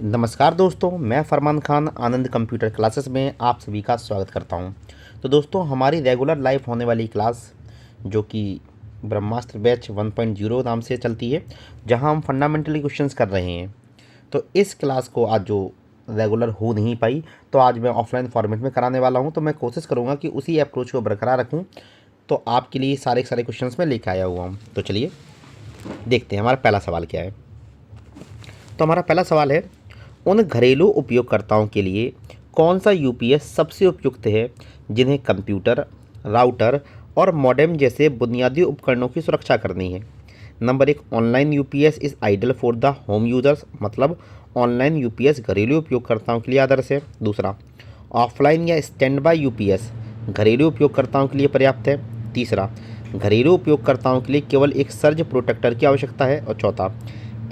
नमस्कार दोस्तों, मैं फरमान खान आनंद कंप्यूटर क्लासेस में आप सभी का स्वागत करता हूं। तो दोस्तों, हमारी रेगुलर लाइव होने वाली क्लास जो कि ब्रह्मास्त्र बैच 1.0 नाम से चलती है, जहां हम फंडामेंटली क्वेश्चंस कर रहे हैं। तो इस क्लास को आज जो रेगुलर हो नहीं पाई, तो आज मैं ऑफलाइन फॉर्मेट में कराने वाला हूं। तो मैं कोशिश करूंगा कि उसी अप्रोच को बरकरार रखूँ। तो आपके लिए सारे सारे क्वेश्चंस मैं लेकर आया हुआ हूँ। तो चलिए देखते हैं हमारा पहला सवाल क्या है। तो हमारा पहला सवाल है, उन घरेलू उपयोगकर्ताओं के लिए कौन सा यूपीएस सबसे उपयुक्त है जिन्हें कंप्यूटर, राउटर और मॉडेम जैसे बुनियादी उपकरणों की सुरक्षा करनी है। नंबर एक, online UPS is ideal for the home users, मतलब ऑनलाइन यूपीएस घरेलू उपयोगकर्ताओं के लिए आदर्श है। दूसरा, ऑफलाइन या स्टैंड बाय यूपीएस घरेलू उपयोगकर्ताओं के लिए पर्याप्त है। तीसरा, घरेलू उपयोगकर्ताओं के लिए केवल एक सर्ज प्रोटेक्टर की आवश्यकता है। और चौथा,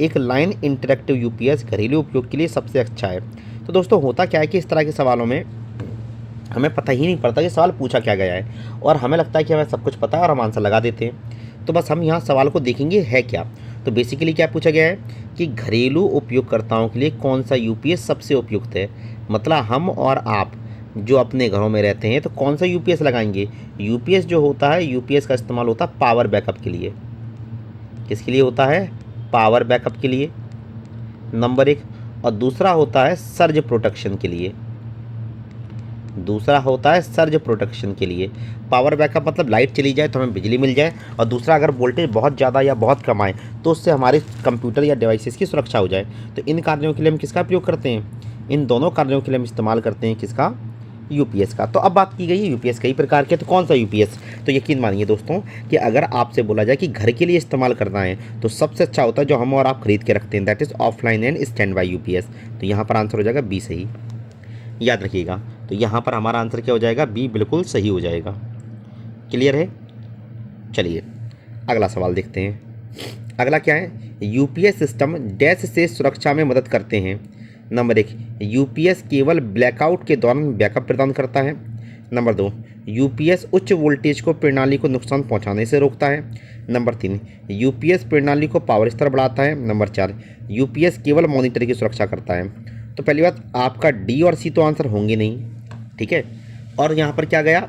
एक लाइन इंटरैक्टिव यूपीएस घरेलू उपयोग के लिए सबसे अच्छा है। तो दोस्तों, होता क्या है कि इस तरह के सवालों में हमें पता ही नहीं पड़ता कि सवाल पूछा क्या गया है, और हमें लगता है कि हमें सब कुछ पता है और हम आंसर लगा देते हैं। तो बस हम यहाँ सवाल को देखेंगे है क्या। तो बेसिकली क्या पूछा गया है कि घरेलू उपयोगकर्ताओं के लिए कौन सा यूपीएस सबसे उपयुक्त है। मतलब हम और आप जो अपने घरों में रहते हैं तो कौन सा यूपीएस लगाएंगे। यूपीएस जो होता है, यूपीएस का इस्तेमाल होता है पावर बैकअप के लिए। किसके लिए होता है? पावर बैकअप के लिए, नंबर एक। और दूसरा होता है सर्ज प्रोटेक्शन के लिए। दूसरा होता है सर्ज प्रोटेक्शन के लिए। पावर बैकअप मतलब लाइट चली जाए तो हमें बिजली मिल जाए, और दूसरा अगर वोल्टेज बहुत ज़्यादा या बहुत कम आए तो उससे हमारे कंप्यूटर या डिवाइसेस की सुरक्षा हो जाए। तो इन कार्यों के लिए हम किसका उपयोग करते हैं? इन दोनों कार्यों के लिए हम इस्तेमाल करते हैं किसका? यूपीएस का। तो अब बात की गई है यूपीएस कई प्रकार के, तो कौन सा यूपीएस? तो यकीन मानिए दोस्तों कि अगर आपसे बोला जाए कि घर के लिए इस्तेमाल करना है तो सबसे अच्छा होता है जो हम और आप खरीद के रखते हैं, that is offline and stand by UPS. तो यहाँ पर आंसर हो जाएगा बी सही, याद रखिएगा। तो यहाँ पर हमारा आंसर क्या हो जाएगा? बी बिल्कुल सही हो जाएगा। क्लियर है? चलिए अगला सवाल देखते हैं। अगला क्या है? यूपीएस सिस्टम डैश से सुरक्षा में मदद करते हैं। नंबर एक, यूपीएस केवल ब्लैकआउट के दौरान बैकअप प्रदान करता है। नंबर दो, यूपीएस उच्च वोल्टेज को प्रणाली को नुकसान पहुंचाने से रोकता है। नंबर तीन, यूपीएस प्रणाली को पावर स्तर बढ़ाता है। नंबर चार, यूपीएस केवल मॉनिटर की सुरक्षा करता है। तो पहली बात, आपका डी और सी तो आंसर होंगे नहीं, ठीक है। और यहाँ पर क्या गया?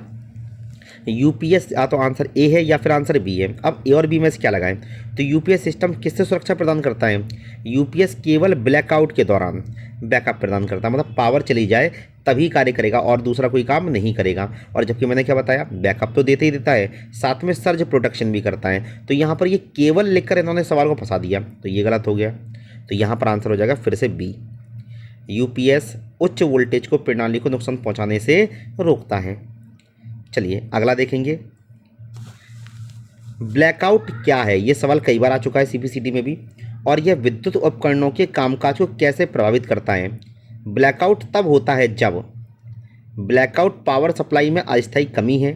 यूपीएस या तो आंसर ए है या फिर आंसर बी है। अब ए और बी में से क्या लगाएं? तो यूपीएस सिस्टम किससे सुरक्षा प्रदान करता है? यूपीएस केवल ब्लैकआउट के दौरान बैकअप प्रदान करता है, मतलब पावर चली जाए तभी कार्य करेगा और दूसरा कोई काम नहीं करेगा। और जबकि मैंने क्या बताया, बैकअप तो देते ही देता है, साथ में सर्ज प्रोटेक्शन भी करता है। तो यहाँ पर ये केवल लिखकर इन्होंने सवाल को फंसा दिया, तो ये गलत हो गया। तो यहाँ पर आंसर हो जाएगा फिर से बी, यूपीएस उच्च वोल्टेज को प्रणाली को नुकसान पहुँचाने से रोकता है। चलिए अगला देखेंगे। ब्लैकआउट क्या है? ये सवाल कई बार आ चुका है सीपीसीटी में भी। और यह विद्युत उपकरणों के कामकाज को कैसे प्रभावित करता है? ब्लैकआउट तब होता है जब ब्लैकआउट पावर सप्लाई में अस्थायी कमी है,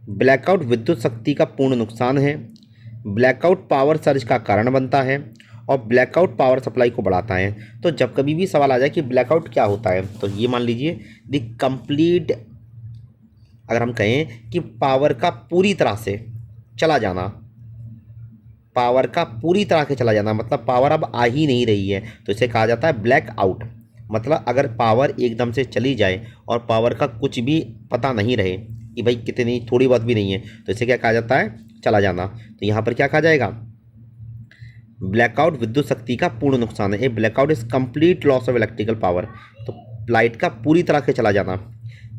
ब्लैकआउट विद्युत शक्ति का पूर्ण नुकसान है, ब्लैकआउट पावर सर्ज का कारण बनता है, और ब्लैकआउट पावर सप्लाई को बढ़ाता है। तो जब कभी भी सवाल आ जाए कि ब्लैकआउट क्या होता है, तो ये मान लीजिए द कंप्लीट, अगर हम कहें कि पावर का पूरी तरह से चला जाना, पावर का पूरी तरह से चला जाना, मतलब पावर अब आ ही नहीं रही है, तो इसे कहा जाता है ब्लैक आउट। मतलब अगर पावर एकदम से चली जाए और पावर का कुछ भी पता नहीं रहे कि भाई कितनी, थोड़ी बहुत भी नहीं है, तो इसे क्या कहा जाता है? चला जाना। तो यहाँ पर क्या कहा जाएगा? ब्लैकआउट विद्युत शक्ति का पूर्ण नुकसान है। A blackout is complete loss of electrical power. तो लाइट का पूरी तरह से चला जाना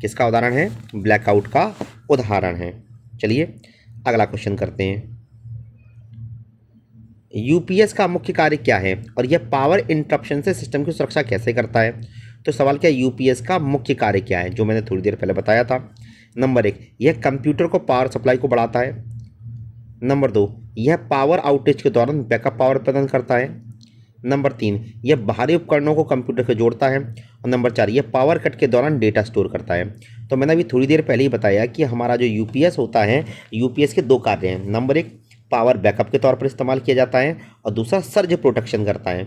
किसका उदाहरण है? ब्लैकआउट का उदाहरण है। चलिए अगला क्वेश्चन करते हैं। यूपीएस का मुख्य कार्य क्या है और यह पावर इंटरप्शन से सिस्टम की सुरक्षा कैसे करता है? तो सवाल क्या, यूपीएस का मुख्य कार्य क्या है, जो मैंने थोड़ी देर पहले बताया था। नंबर एक, यह कंप्यूटर को पावर सप्लाई को बढ़ाता है। नंबर दो, यह पावर आउटेज के दौरान बैकअप पावर प्रदान करता है। नंबर तीन, यह बाहरी उपकरणों को कंप्यूटर से जोड़ता है। और नंबर चार, यह पावर कट के दौरान डेटा स्टोर करता है। तो मैंने अभी थोड़ी देर पहले ही बताया कि हमारा जो यूपीएस होता है, यूपीएस के दो कार्य हैं। नंबर एक, पावर बैकअप के तौर पर इस्तेमाल किया जाता है, और दूसरा सर्ज प्रोटेक्शन करता है।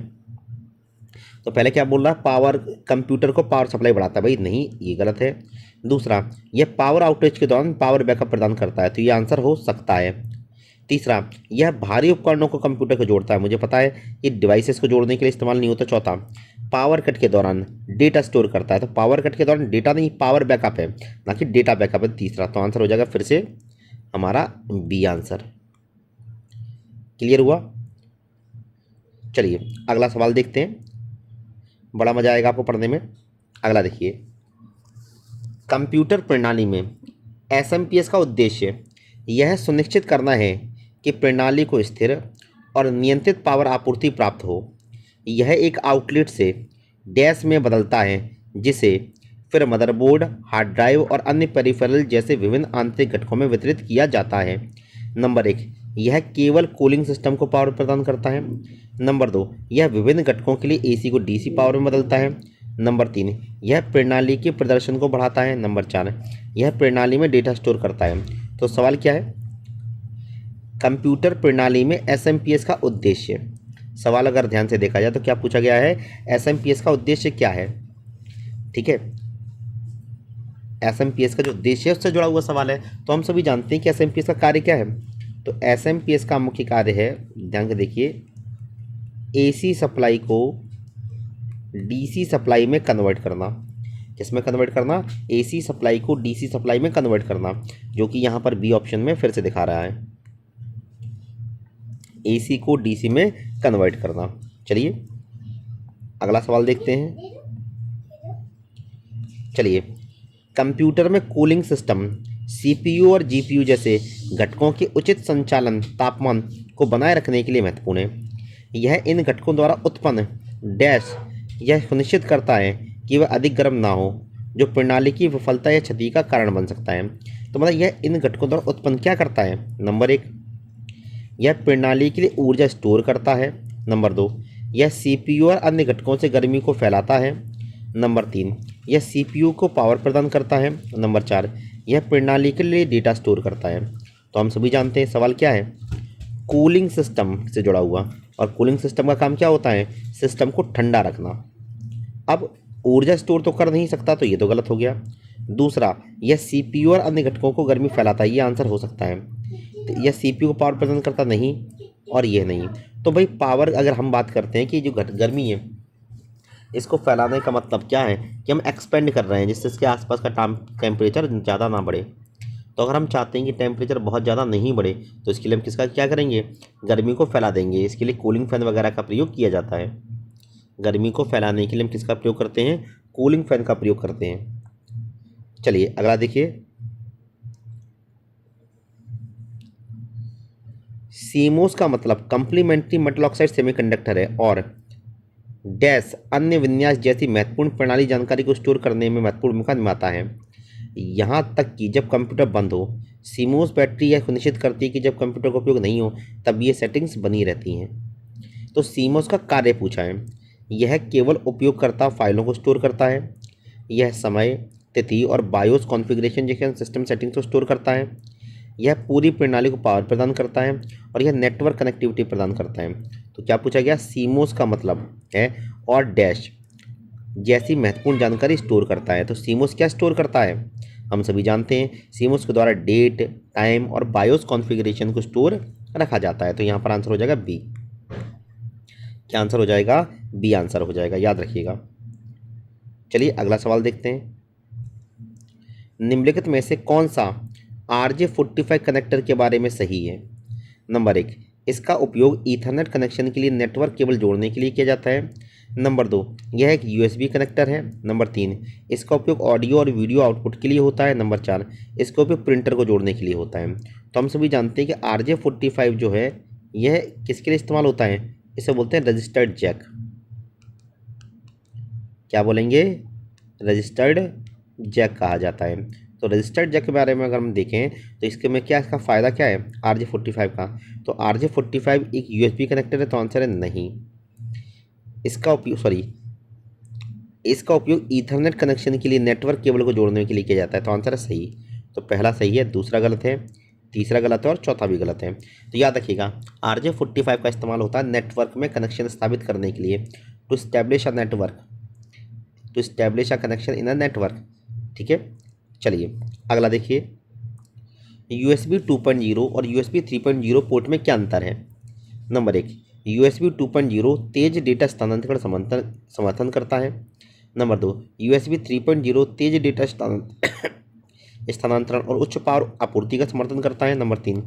तो पहले क्या बोल रहा है? पावर, कंप्यूटर को पावर सप्लाई बढ़ाता है। भाई नहीं, ये गलत है। दूसरा, यह पावर आउटेज के दौरान पावर बैकअप प्रदान करता है, तो ये आंसर हो सकता है। तीसरा, यह भारी उपकरणों को कंप्यूटर को जोड़ता है, मुझे पता है ये डिवाइसेस को जोड़ने के लिए इस्तेमाल नहीं होता। चौथा, पावर कट के दौरान डेटा स्टोर करता है, तो पावर कट के दौरान डेटा नहीं, पावर बैकअप है, ना कि डेटा बैकअप है तीसरा। तो आंसर हो जाएगा फिर से हमारा बी आंसर। क्लियर हुआ? चलिए अगला सवाल देखते हैं, बड़ा मजा आएगा आपको पढ़ने में। अगला देखिए, कंप्यूटर प्रणाली में एसएमपीएस का उद्देश्य यह सुनिश्चित करना है कि प्रणाली को स्थिर और नियंत्रित पावर आपूर्ति प्राप्त हो। यह एक आउटलेट से डैश में बदलता है, जिसे फिर मदरबोर्ड, हार्ड ड्राइव और अन्य पेरिफेरल जैसे विभिन्न आंतरिक घटकों में वितरित किया जाता है। नंबर 1, यह केवल कूलिंग सिस्टम को पावर प्रदान करता है। नंबर 2, यह विभिन्न घटकों के लिए एसी को डीसी पावर में बदलता है। नंबर 3, यह प्रणाली के प्रदर्शन को बढ़ाता है। नंबर 4, यह प्रणाली में डेटा स्टोर करता है। तो सवाल क्या है? कंप्यूटर प्रणाली में एसएमपीएस का उद्देश्य। सवाल अगर ध्यान से देखा जाए तो क्या पूछा गया है, एसएमपीएस का उद्देश्य क्या है। ठीक है, एसएमपीएस का जो उद्देश्य है उससे जुड़ा हुआ सवाल है। तो हम सभी जानते हैं कि एसएमपीएस का कार्य क्या है। तो एसएमपीएस का मुख्य कार्य है, ध्यान से देखिए, एसी सप्लाई को डीसी सप्लाई में कन्वर्ट करना। किसमें कन्वर्ट करना? एसी सप्लाई को डीसी सप्लाई में कन्वर्ट करना, जो कि यहाँ पर बी ऑप्शन में फिर से दिखा रहा है, एसी को डीसी में कन्वर्ट करना। चलिए अगला सवाल देखते हैं। चलिए, कंप्यूटर में कूलिंग सिस्टम सीपीयू और जीपीयू जैसे घटकों के उचित संचालन तापमान को बनाए रखने के लिए महत्वपूर्ण है। यह इन घटकों द्वारा उत्पन्न डैश यह सुनिश्चित करता है कि वह अधिक गर्म ना हो, जो प्रणाली की विफलता या क्षति का कारण बन सकता है। तो मतलब यह इन घटकों द्वारा उत्पन्न क्या करता है? नंबर 1, यह प्रणाली के लिए ऊर्जा स्टोर करता है। नंबर 2, यह सीपीयू और अन्य घटकों से गर्मी को फैलाता है। नंबर 3, यह सीपीयू को पावर प्रदान करता है। नंबर 4, यह प्रणाली के लिए डेटा स्टोर करता है। तो हम सभी जानते हैं सवाल क्या है, कूलिंग सिस्टम से जुड़ा हुआ, और कूलिंग सिस्टम का काम क्या होता है? सिस्टम को ठंडा रखना। अब ऊर्जा स्टोर तो कर नहीं सकता, तो ये तो गलत हो गया। दूसरा, यह सीपीयू और अन्य घटकों को गर्मी फैलाता है, ये आंसर हो सकता है। तो यह सीपीयू को पावर प्रदान करता नहीं, और ये नहीं। तो भाई पावर अगर हम बात करते हैं कि जो गर्मी है इसको फैलाने का मतलब क्या है कि हम एक्सपेंड कर रहे हैं, जिससे इसके आसपास का टेम्परेचर ज़्यादा ना बढ़े। तो अगर हम चाहते हैं कि टेम्परेचर बहुत ज़्यादा नहीं बढ़े, तो इसके लिए हम किसका क्या करेंगे? गर्मी को फैला देंगे। इसके लिए कूलिंग फैन वगैरह का प्रयोग किया जाता है। गर्मी को फैलाने के लिए हम किसका प्रयोग करते हैं? कूलिंग फैन का प्रयोग करते हैं। चलिए अगला देखिए, सीमोस का मतलब कंप्लीमेंट्री मेटल ऑक्साइड सेमीकंडक्टर है, और डैश अन्य विन्यास जैसी महत्वपूर्ण प्रणाली जानकारी को स्टोर करने में महत्वपूर्ण भूमिका निभाता है। यहाँ तक कि जब कंप्यूटर बंद हो, सीमोस बैटरी यह सुनिश्चित करती है कि जब कंप्यूटर का उपयोग नहीं हो तब ये सेटिंग्स बनी रहती हैं। तो सीमोस का कार्य पूछा है, यह केवल उपयोगकर्ता फाइलों को स्टोर करता है, यह समय, तिथि और बायोस कॉन्फ़िगरेशन जैसे सिस्टम सेटिंग्स को स्टोर करता है, यह पूरी प्रणाली को पावर प्रदान करता है, और यह नेटवर्क कनेक्टिविटी प्रदान करता है। तो क्या पूछा गया? सीमोस का मतलब है और डैश जैसी महत्वपूर्ण जानकारी स्टोर करता है। तो सीमोस क्या स्टोर करता है? हम सभी जानते हैं सीमोस के द्वारा डेट, टाइम और बायोस कॉन्फ़िगरेशन को स्टोर रखा जाता है। तो यहाँ पर आंसर हो जाएगा बी। क्या आंसर हो जाएगा? बी आंसर हो जाएगा, याद रखिएगा। चलिए अगला सवाल देखते हैं। निम्नलिखित में से कौन सा RJ45 कनेक्टर के बारे में सही है? नंबर 1, इसका उपयोग ईथरनेट कनेक्शन के लिए नेटवर्क केबल जोड़ने के लिए किया जाता है। नंबर 2, यह एक USB कनेक्टर है। नंबर 3, इसका उपयोग ऑडियो और वीडियो आउटपुट के लिए होता है। नंबर 4, इसका उपयोग प्रिंटर को जोड़ने के लिए होता है। तो हम सभी जानते हैं कि RJ45 जो है यह किसके लिए इस्तेमाल होता है? इसे बोलते हैं रजिस्टर्ड जैक। क्या बोलेंगे? रजिस्टर्ड जैक कहा जाता है। तो रजिस्टर्ड जैक के बारे में अगर हम देखें तो इसके में क्या, इसका फ़ायदा क्या है RJ45 का? तो RJ45 एक USB कनेक्टर है, तो आंसर है नहीं। इसका उपयोग ईथरनेट कनेक्शन के लिए नेटवर्क केबल को जोड़ने के लिए किया जाता है। तो आंसर है सही। तो पहला सही है, दूसरा गलत है, तीसरा गलत है और चौथा भी गलत है। तो याद रखिएगा RJ45 का इस्तेमाल होता है नेटवर्क में कनेक्शन स्थापित करने के लिए, to establish a connection in a network. ठीक है, चलिए अगला देखिए। USB 2.0 और USB 3.0 पोर्ट में क्या अंतर है? नंबर 1, USB 2.0 तेज डेटा स्थानांतरण समर्थन करता है। नंबर 2, USB 3.0 तेज डेटा स्थानांतरण और उच्च पावर आपूर्ति का समर्थन करता है। नंबर 3,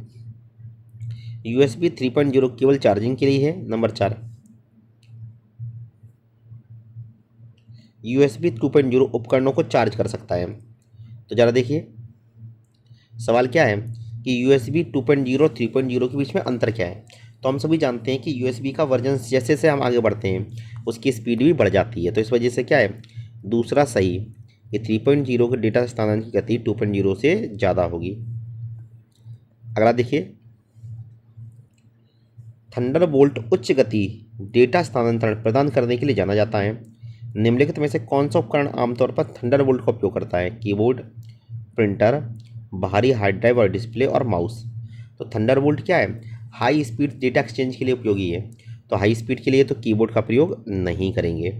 USB 3.0 केवल चार्जिंग के लिए है। नंबर 4, USB 2.0 उपकरणों को चार्ज कर सकता है। तो ज़रा देखिए सवाल क्या है कि USB 2.0 और 3.0 के बीच में अंतर क्या है। तो हम सभी जानते हैं कि USB का वर्जन जैसे जैसे हम आगे बढ़ते हैं उसकी स्पीड भी बढ़ जाती है। तो इस वजह से क्या है, दूसरा सही, ये 3.0 के डेटा स्थानांतरण की गति 2.0 से ज़्यादा होगी। अगला देखिए, थंडरबोल्ट उच्च गति डेटा स्थानांतरण प्रदान करने के लिए जाना जाता है। निम्नलिखित में से कौन सा उपकरण आमतौर पर थंडरबोल्ट का उपयोग करता है? कीबोर्ड, प्रिंटर, बाहरी हार्ड ड्राइव और डिस्प्ले और माउस। तो थंडरबोल्ट क्या है, हाई स्पीड डेटा एक्सचेंज के लिए उपयोगी है। तो हाई स्पीड के लिए तो कीबोर्ड का प्रयोग नहीं करेंगे।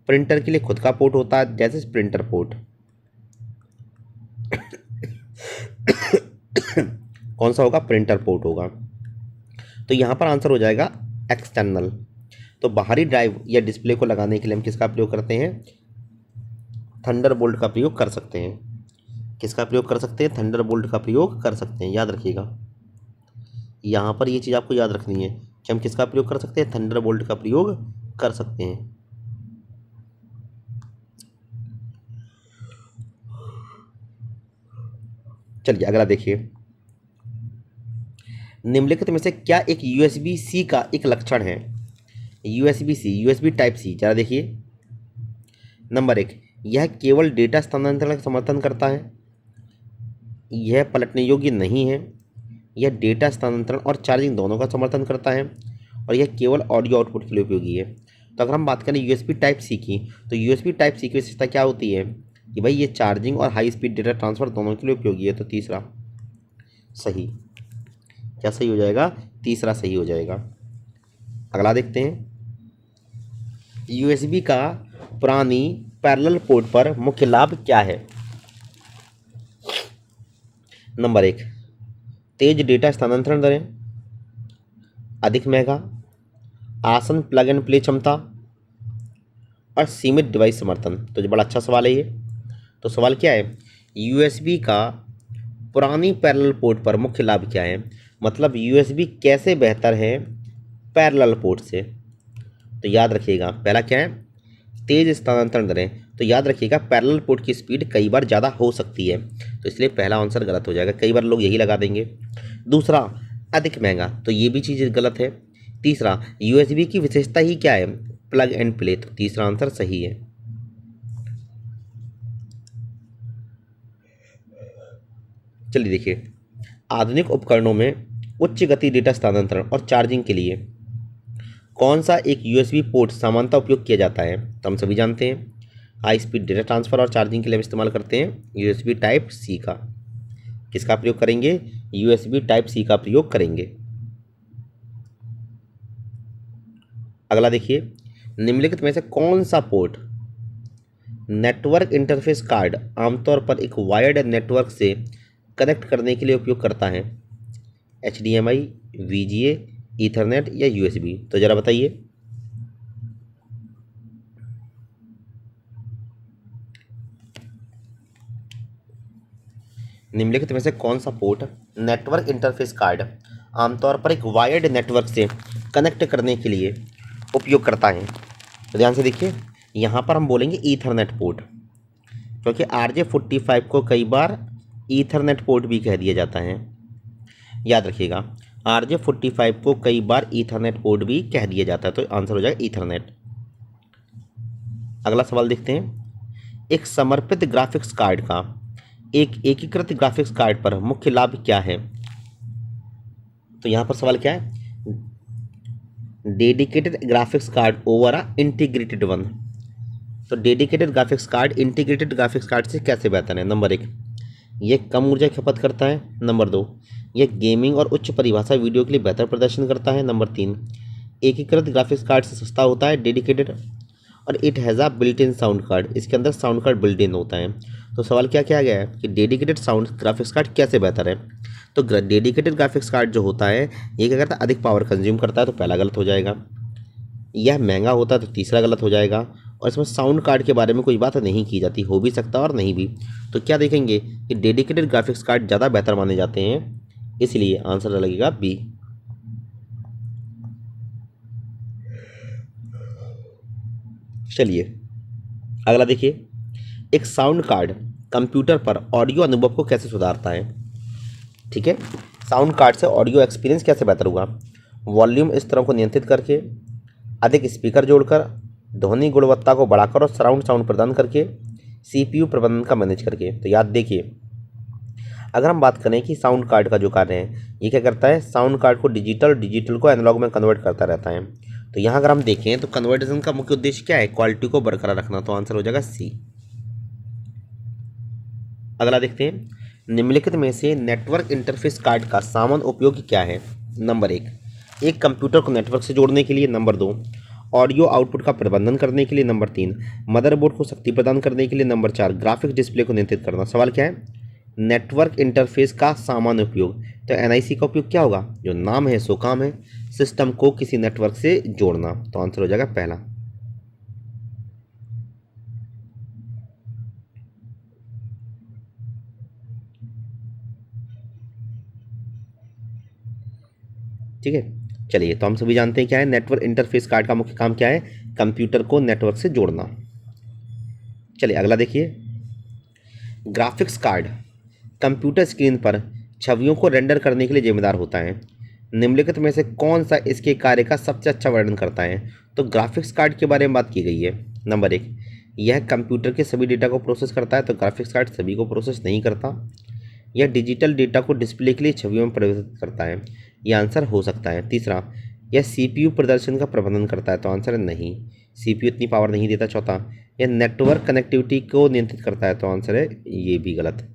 प्रिंटर के लिए खुद का पोर्ट होता है, जैसे प्रिंटर पोर्ट। कौन सा होगा? प्रिंटर पोर्ट होगा। तो यहाँ पर आंसर हो जाएगा एक्सटर्नल। तो बाहरी ड्राइव या डिस्प्ले को लगाने के लिए हम किसका प्रयोग करते हैं? थंडरबोल्ट का प्रयोग कर सकते हैं। किसका प्रयोग कर सकते हैं? थंडरबोल्ट का प्रयोग कर सकते हैं। याद रखिएगा, यहाँ पर ये चीज़ आपको याद रखनी है कि हम किसका प्रयोग कर सकते हैं? थंडरबोल्ट का प्रयोग कर सकते हैं। चलिए अगला देखिए, निम्नलिखित में से क्या एक USB-C का एक लक्षण है? USB-C, USB टाइप सी, जरा देखिए। नंबर 1, यह केवल डेटा स्थानांतरण का समर्थन करता है। यह पलटने योग्य नहीं है। यह डेटा स्थानांतरण और चार्जिंग दोनों का समर्थन करता है और यह केवल ऑडियो आउटपुट के लिए उपयोगी है। तो अगर हम बात करें USB टाइप सी की, तो USB टाइप सी की विशेषता क्या होती है कि भाई ये चार्जिंग और हाई स्पीड डेटा ट्रांसफ़र दोनों के लिए उपयोगी है। तो तीसरा सही, क्या सही हो जाएगा? तीसरा सही हो जाएगा। अगला देखते हैं, USB का पुरानी पैरेलल पोर्ट पर मुख्य लाभ क्या है? नंबर 1, तेज डेटा स्थानांतरण दरें, अधिक महंगा, आसान प्लग एंड प्ले क्षमता और सीमित डिवाइस समर्थन। तो ये बड़ा अच्छा सवाल है ये। तो सवाल क्या है, USB का पुरानी पैरेलल पोर्ट पर मुख्य लाभ क्या है? मतलब USB कैसे बेहतर है पैरेलल पोर्ट से? तो याद रखिएगा, पहला क्या है? तेज स्थानांतरण दरें। तो याद रखिएगा पैरेलल पोर्ट की स्पीड कई बार ज़्यादा हो सकती है, तो इसलिए पहला आंसर गलत हो जाएगा। कई बार लोग यही लगा देंगे। दूसरा, अधिक महंगा, तो ये भी चीज़ गलत है। तीसरा, USB की विशेषता ही क्या है? प्लग एंड प्ले, तो तीसरा आंसर सही है। चलिए देखिए, आधुनिक उपकरणों में उच्च गति डेटा स्थानांतरण और चार्जिंग के लिए कौन सा एक USB पोर्ट सामान्यतः उपयोग किया जाता है? तो हम सभी जानते हैं हाई स्पीड डेटा ट्रांसफ़र और चार्जिंग के लिए हम इस्तेमाल करते हैं USB टाइप सी का। किसका प्रयोग करेंगे? USB टाइप सी का प्रयोग करेंगे। अगला देखिए, निम्नलिखित में से कौन सा पोर्ट नेटवर्क इंटरफेस कार्ड आमतौर पर एक वायर्ड नेटवर्क से कनेक्ट करने के लिए उपयोग करता है? HDMI, VGA, ईथरनेट या USB? तो ज़रा बताइए। निम्नलिखित में से कौन सा पोर्ट नेटवर्क इंटरफेस कार्ड आमतौर पर एक वायर्ड नेटवर्क से कनेक्ट करने के लिए उपयोग करता है? तो ध्यान से देखिए, यहाँ पर हम बोलेंगे ईथरनेट पोर्ट, क्योंकि RJ45 को कई बार ईथरनेट पोर्ट भी कह दिया जाता है। याद रखिएगा, RJ45 को कई बार ईथरनेट पोर्ट भी कह दिया जाता है, तो आंसर हो जाएगा ईथरनेट। अगला सवाल देखते हैं, एक समर्पित ग्राफिक्स कार्ड का एक एकीकृत ग्राफिक्स कार्ड पर मुख्य लाभ क्या है? तो यहाँ पर सवाल क्या है? Dedicated graphics card over a integrated one. तो dedicated graphics card integrated graphics card से कैसे बेहतर है? नंबर 1, यह कम ऊर्जा खपत करता है। नंबर 2, यह गेमिंग और उच्च परिभाषा वीडियो के लिए बेहतर प्रदर्शन करता है। नंबर 3, एकीकृत ग्राफिक्स कार्ड से सस्ता होता है डेडिकेटेड, और it has a built in sound card, इसके अंदर साउंड कार्ड बिल्ट इन होता है। तो सवाल क्या किया गया है कि डेडिकेटेड साउंड ग्राफिक्स कार्ड कैसे बेहतर है? तो डेडिकेटेड ग्राफिक्स कार्ड जो होता है ये क्या करता है, अधिक पावर कंज्यूम करता है, तो पहला गलत हो जाएगा। यह महंगा होता है, तो तीसरा गलत हो जाएगा। और इसमें साउंड कार्ड के बारे में कोई बात नहीं की जाती, हो भी सकता है और नहीं भी। तो क्या देखेंगे कि डेडिकेटेड ग्राफिक्स कार्ड ज़्यादा बेहतर माने जाते हैं, इसलिए आंसर लगेगा बी। चलिए अगला देखिए, एक साउंड कार्ड कंप्यूटर पर ऑडियो अनुभव को कैसे सुधारता है। ठीक है, साउंड कार्ड से ऑडियो एक्सपीरियंस कैसे बेहतर हुआ। वॉल्यूम स्तरों को नियंत्रित करके, अधिक स्पीकर जोड़कर, ध्वनि गुणवत्ता को बढ़ाकर और सराउंड साउंड प्रदान करके, सीपीयू प्रबंधन का मैनेज करके। तो याद देखिए, अगर हम बात करें कि साउंड कार्ड का जो कार्य है ये क्या करता है, साउंड कार्ड को डिजिटल को एनालॉग में कन्वर्ट करता रहता है। तो यहाँ अगर हम देखें तो कन्वर्टेशन का मुख्य उद्देश्य क्या है, क्वालिटी को बरकरार रखना। तो आंसर हो जाएगा सी। अगला देखते हैं, निम्नलिखित में से नेटवर्क इंटरफेस कार्ड का सामान्य उपयोग क्या है। नंबर एक कंप्यूटर को नेटवर्क से जोड़ने के लिए। नंबर 2, ऑडियो आउटपुट का प्रबंधन करने के लिए। नंबर 3, मदरबोर्ड को शक्ति प्रदान करने के लिए। नंबर 4, ग्राफिक्स डिस्प्ले को नियंत्रित करना। सवाल क्या है, नेटवर्क इंटरफेस का सामान्य उपयोग। तो एनआईसी का उपयोग क्या होगा, जो नाम है सो काम है, सिस्टम को किसी नेटवर्क से जोड़ना। तो आंसर हो जाएगा पहला। ठीक है, चलिए तो हम सभी जानते हैं क्या है, नेटवर्क इंटरफेस कार्ड का मुख्य काम क्या है, कंप्यूटर को नेटवर्क से जोड़ना। चलिए अगला देखिए, ग्राफिक्स कार्ड कंप्यूटर स्क्रीन पर छवियों को रेंडर करने के लिए जिम्मेदार होता है। निम्नलिखित में से कौन सा इसके कार्य का सबसे अच्छा वर्णन करता है। तो ग्राफिक्स कार्ड के बारे में बात की गई है। नंबर 1, यह कंप्यूटर के सभी डेटा को प्रोसेस करता है। तो ग्राफिक्स कार्ड सभी को प्रोसेस नहीं करता। यह डिजिटल डेटा को डिस्प्ले के लिए छवियों में परिवर्तित करता है। यह आंसर हो सकता है। तीसरा, यह सीपीयू प्रदर्शन का प्रबंधन करता है। तो आंसर है नहीं, सीपीयू इतनी पावर नहीं देता। चौथा, यह नेटवर्क कनेक्टिविटी को नियंत्रित करता है। तो आंसर है ये भी गलत।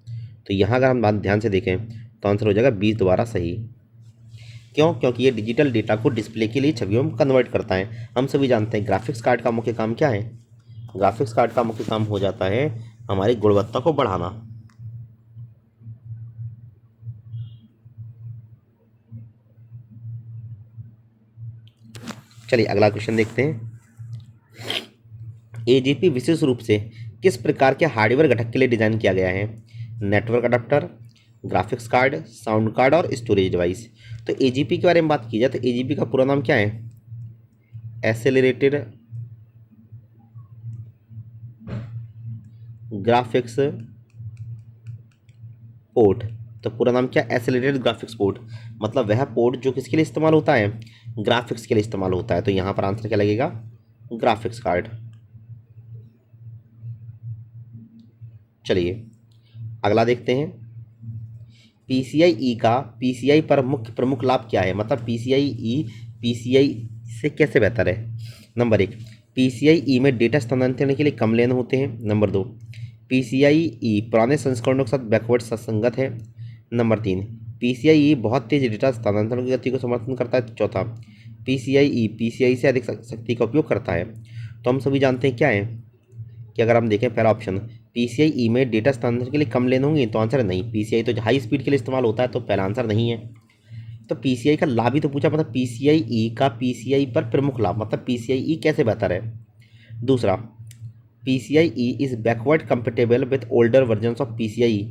तो यहाँ अगर हम बात ध्यान से देखें तो आंसर हो जाएगा 20 दोबारा सही। क्यों, क्योंकि ये डिजिटल डेटा को डिस्प्ले के लिए छवियों में कन्वर्ट करता है। हम सभी जानते हैं ग्राफिक्स कार्ड का मुख्य काम क्या है, ग्राफिक्स कार्ड का मुख्य काम हो जाता है हमारी गुणवत्ता को बढ़ाना। चलिए अगला क्वेश्चन देखते हैं, एजीपी विशेष रूप से किस प्रकार के हार्डवेयर घटक के लिए डिजाइन किया गया है। Network adapter, graphics card, sound card और स्टोरेज डिवाइस। तो एजीपी के बारे में बात की जाए तो एजीपी का पूरा नाम क्या है, एक्सेलरेटेड ग्राफिक्स पोर्ट। तो पूरा नाम क्या, एक्सेलरेटेड ग्राफिक्स पोर्ट। मतलब वह पोर्ट जो किसके लिए इस्तेमाल होता है, ग्राफिक्स के लिए इस्तेमाल होता है। तो यहाँ पर आंसर क्या लगेगा, ग्राफिक्स कार्ड। चलिए अगला देखते हैं, पीसीआई का पीसीआई पर मुख्य प्रमुख लाभ क्या है। मतलब पीसीआई पीसीआई से कैसे बेहतर है। नंबर 1, पीसीआई में डेटा स्थानांतरण के लिए कम लेन होते हैं। नंबर 2, पीसीआई पुराने संस्करणों के साथ बैकवर्ड संगत है। नंबर 3, पीसीआई बहुत तेज डेटा स्थानांतरण की गति को समर्थन करता है। चौथा, पीसीआई से अधिक शक्ति का उपयोग करता है। तो हम सभी जानते हैं क्या है कि अगर हम देखें पहला ऑप्शन, पीसीआई में डेटा स्थानांतरण के लिए कम लेन होंगे। तो आंसर है नहीं, पीसीआई तो हाई स्पीड के लिए इस्तेमाल होता है। तो पहला आंसर नहीं है। तो पीसीआई का लाभ ही तो पूछा, मतलब पीसीआई का पीसीआई पर प्रमुख लाभ, मतलब पीसीआई कैसे बेहतर है। दूसरा, PCI is backward compatible with older versions of PCI.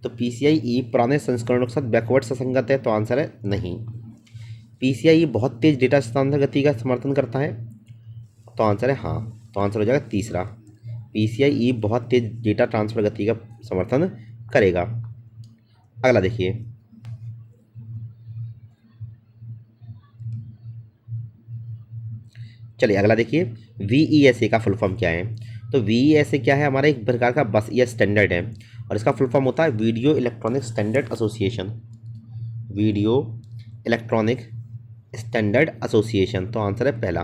तो पीसीआई पुराने संस्करणों के साथ बैकवर्ड संगत है। तो आंसर है नहीं। पीसीआई बहुत तेज डेटा स्थानांतरण गति का समर्थन करता है। तो आंसर है हाँ। तो आंसर हो जाएगा तीसरा, पीसीआई बहुत तेज डेटा ट्रांसफर गति का समर्थन करेगा। अगला देखिए, चलिए अगला देखिए, वीईएसए का फुल फॉर्म क्या है। तो वीईएसए क्या है, हमारा एक प्रकार का बस या स्टैंडर्ड है और इसका फुल फॉर्म होता है video electronic standard association. Video electronic standard association. तो आंसर है पहला।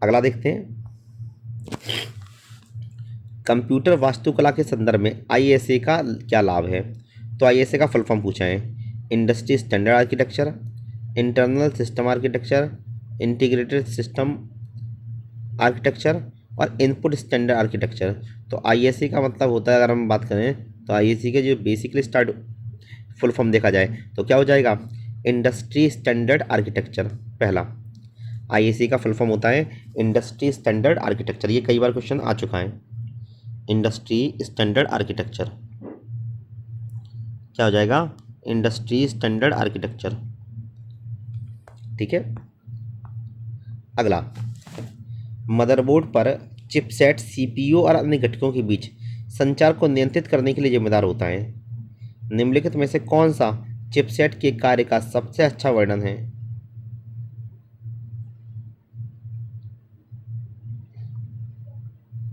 अगला देखते हैं, कंप्यूटर वास्तुकला के संदर्भ में आईएसए का क्या लाभ है। तो आईएसए का फुल फॉर्म पूछा है, industry standard architecture, internal system architecture, integrated system architecture और इनपुट स्टैंडर्ड आर्किटेक्चर। तो आईएसए का मतलब होता है, अगर हम बात करें तो आईएसए के जो बेसिकली फुल फॉर्म देखा जाए तो क्या हो जाएगा, इंडस्ट्री स्टैंडर्ड आर्किटेक्चर। पहला आईएससी का फुल फॉर्म होता है इंडस्ट्री स्टैंडर्ड आर्किटेक्चर, ये कई बार क्वेश्चन आ चुका है। इंडस्ट्री स्टैंडर्ड आर्किटेक्चर क्या हो जाएगा, इंडस्ट्री स्टैंडर्ड आर्किटेक्चर। ठीक है। अगला, मदरबोर्ड पर चिपसेट सीपीयू और अन्य घटकों के बीच संचार को नियंत्रित करने के लिए जिम्मेदार होता है। निम्नलिखित में से कौन सा चिपसेट के कार्य का सबसे अच्छा वर्णन है।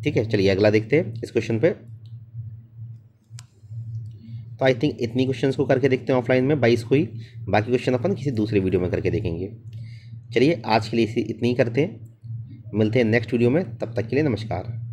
ठीक है, चलिए अगला देखते हैं इस क्वेश्चन पे। तो आई थिंक इतनी क्वेश्चंस को करके देखते हैं ऑफलाइन में, 22 को ही, बाकी क्वेश्चन अपन किसी दूसरे वीडियो में करके देखेंगे। चलिए आज के लिए इतनी ही करते हैं, मिलते हैं नेक्स्ट वीडियो में, तब तक के लिए नमस्कार।